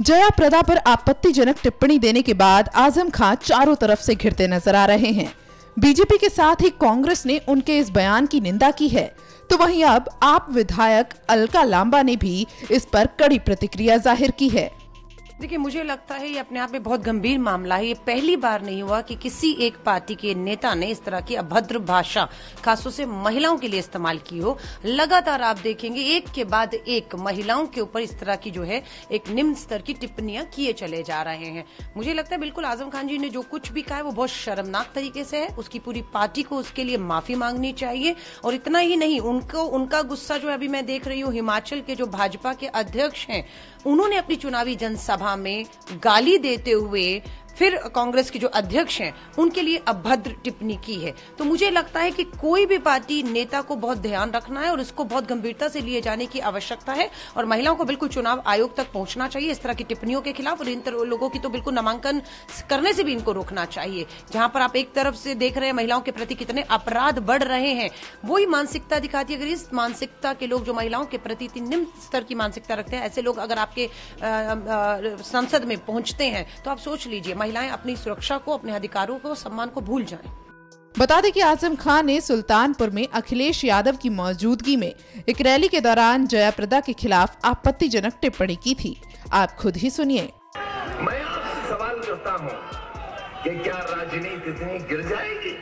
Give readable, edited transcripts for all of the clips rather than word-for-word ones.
जया प्रदा पर आपत्तिजनक टिप्पणी देने के बाद आजम खान चारों तरफ से घिरते नजर आ रहे हैं। बीजेपी के साथ ही कांग्रेस ने उनके इस बयान की निंदा की है, तो वहीं अब आप विधायक अलका लांबा ने भी इस पर कड़ी प्रतिक्रिया जाहिर की है। देखिए, मुझे लगता है ये अपने आप में बहुत गंभीर मामला है। ये पहली बार नहीं हुआ कि किसी एक पार्टी के नेता ने इस तरह की अभद्र भाषा खासतौर से महिलाओं के लिए इस्तेमाल की हो। लगातार आप देखेंगे एक के बाद एक महिलाओं के ऊपर इस तरह की जो है एक निम्न स्तर की टिप्पणियां किए चले जा रहे हैं। मुझे लगता है बिल्कुल आजम खान जी ने जो कुछ भी कहा है वो बहुत शर्मनाक तरीके से है। उसकी पूरी पार्टी को उसके लिए माफी मांगनी चाहिए। और इतना ही नहीं, उनका गुस्सा जो अभी मैं देख रही हूँ, हिमाचल के जो भाजपा के अध्यक्ष हैं उन्होंने अपनी चुनावी जनसभा में गाली देते हुए फिर कांग्रेस के जो अध्यक्ष हैं उनके लिए अभद्र टिप्पणी की है। तो मुझे लगता है कि कोई भी पार्टी नेता को बहुत ध्यान रखना है और इसको बहुत गंभीरता से लिए जाने की आवश्यकता है। और महिलाओं को बिल्कुल चुनाव आयोग तक पहुंचना चाहिए इस तरह की टिप्पणियों के खिलाफ, और इन लोगों की तो बिल्कुल नामांकन करने से भी इनको रोकना चाहिए। जहां पर आप एक तरफ से देख रहे हैं महिलाओं के प्रति कितने अपराध बढ़ रहे हैं, वही मानसिकता दिखाती है। अगर इस मानसिकता के लोग जो महिलाओं के प्रति निम्न स्तर की मानसिकता रखते हैं, ऐसे लोग अगर आपके संसद में पहुंचते हैं तो आप सोच लीजिए महिलाएं अपनी सुरक्षा को, अपने अधिकारों को, सम्मान को भूल जाएं। बता दें कि आजम खान ने सुल्तानपुर में अखिलेश यादव की मौजूदगी में एक रैली के दौरान जया प्रदा के खिलाफ आपत्तिजनक टिप्पणी की थी। आप खुद ही सुनिए। मैं आपसे सवाल करता हूं कि क्या राजनीति इतनी गिर जाएगी?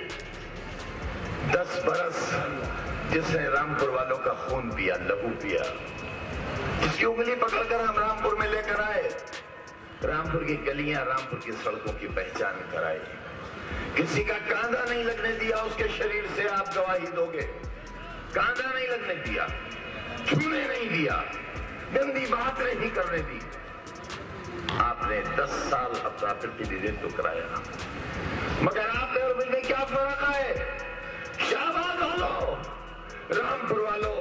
10 बरस जिसने रामपुर वालों का खून पिया, लहू पिया, जिसकी उंगली पकड़कर हम रामपुर में लेकर आए, रामपुर की गलियां, रामपुर की सड़कों की पहचान कराई, किसी का कांधा नहीं लगने दिया उसके शरीर से, आप गवाही दोगे। कांधा नहीं लगने दिया, छूने नहीं दिया, गंदी बात नहीं करने दी। आपने 10 साल अपना प्रतिनिधित्व कराया, मगर आपने और मुझे क्या फर्क है? शाहबाद वालों, रामपुर वालों,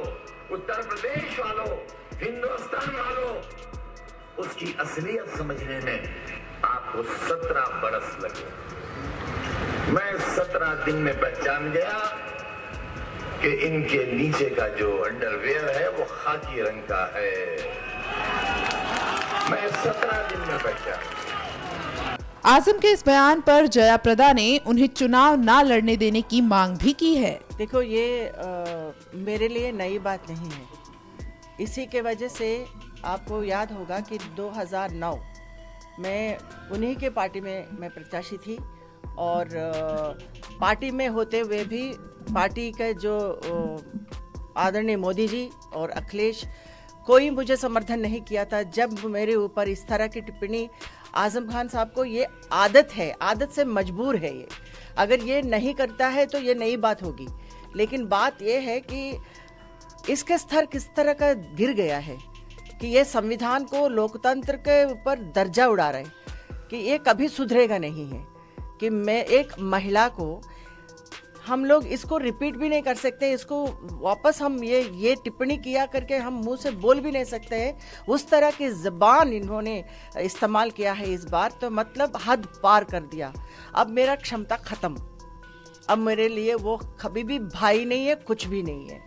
उत्तर प्रदेश वालों, हिंदुस्तान वालों, उसकी असलियत समझने में आपको 17 बरस लगे। मैं 17 दिन में पहचान गया कि इनके नीचे का जो अंडरवेयर है वो खाकी रंग का है। मैं 17 दिन में पहचान। आजम के इस बयान पर जया प्रदा ने उन्हें चुनाव ना लड़ने देने की मांग भी की है। देखो, ये मेरे लिए नई बात नहीं है। इसी के वजह से आपको याद होगा कि 2009 में उन्हीं के पार्टी में मैं प्रत्याशी थी, और पार्टी में होते हुए भी पार्टी के जो आदरणीय मोदी जी और अखिलेश, कोई मुझे समर्थन नहीं किया था जब मेरे ऊपर इस तरह की टिप्पणी। आजम खान साहब को ये आदत है, आदत से मजबूर है ये। अगर ये नहीं करता है तो ये नई बात होगी, लेकिन बात ये है कि इसके स्तर किस तरह का गिर गया है कि ये संविधान को, लोकतंत्र के ऊपर दर्जा उड़ा रहे, कि ये कभी सुधरेगा नहीं है। कि मैं एक महिला को, हम लोग इसको रिपीट भी नहीं कर सकते, इसको वापस हम ये टिप्पणी किया करके हम मुंह से बोल भी नहीं सकते हैं। उस तरह की ज़बान इन्होंने इस्तेमाल किया है इस बार, तो मतलब हद पार कर दिया। अब मेरा क्षमता खत्म, अब मेरे लिए वो कभी भी भाई नहीं है, कुछ भी नहीं है।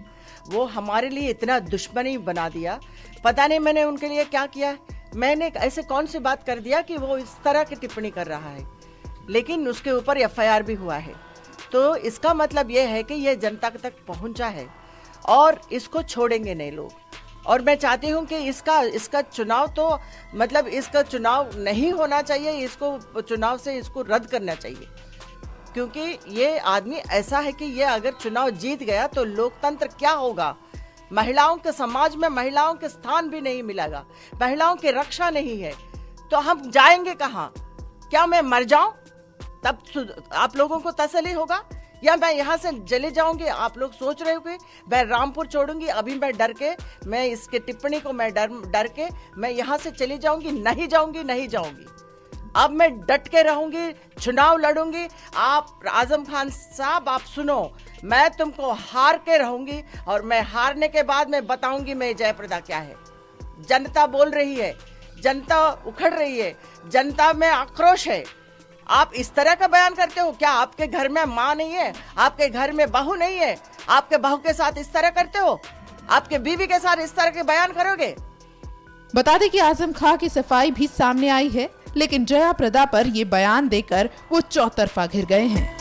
वो हमारे लिए इतना दुश्मनी बना दिया। पता नहीं मैंने उनके लिए क्या किया, मैंने ऐसे कौन सी बात कर दिया कि वो इस तरह की टिप्पणी कर रहा है। लेकिन उसके ऊपर एफआईआर भी हुआ है, तो इसका मतलब ये है कि ये जनता तक पहुंचा है और इसको छोड़ेंगे नहीं लोग। और मैं चाहती हूं कि इसका चुनाव, तो मतलब इसका चुनाव नहीं होना चाहिए, इसको चुनाव से इसको रद्द करना चाहिए। क्योंकि ये आदमी ऐसा है कि ये अगर चुनाव जीत गया तो लोकतंत्र क्या होगा? महिलाओं के समाज में महिलाओं के स्थान भी नहीं मिलेगा, महिलाओं की रक्षा नहीं है, तो हम जाएंगे कहाँ? क्या मैं मर जाऊं तब आप लोगों को तसल्ली होगा, या मैं यहाँ से चले जाऊंगी? आप लोग सोच रहे हो कि मैं रामपुर छोड़ूंगी? अभी मैं डर के, मैं इसके टिप्पणी को मैं डर के मैं यहाँ से चली जाऊंगी? नहीं जाऊंगी, नहीं जाऊंगी। अब मैं डट के रहूंगी, चुनाव लड़ूंगी। आप आजम खान साहब, आप सुनो, मैं तुमको हार के रहूंगी, और मैं हारने के बाद मैं बताऊंगी मैं जयप्रदा क्या है। जनता बोल रही है, जनता उखड़ रही है, जनता में आक्रोश है। आप इस तरह का बयान करते हो? क्या आपके घर में माँ नहीं है? आपके घर में बहू नहीं है? आपके बहू के साथ इस तरह करते हो? आपके बीवी के साथ इस तरह के बयान करोगे? बता दें कि आजम खां की सफाई भी सामने आई है, लेकिन जया प्रदा पर ये बयान देकर वो चौतरफा घिर गए हैं।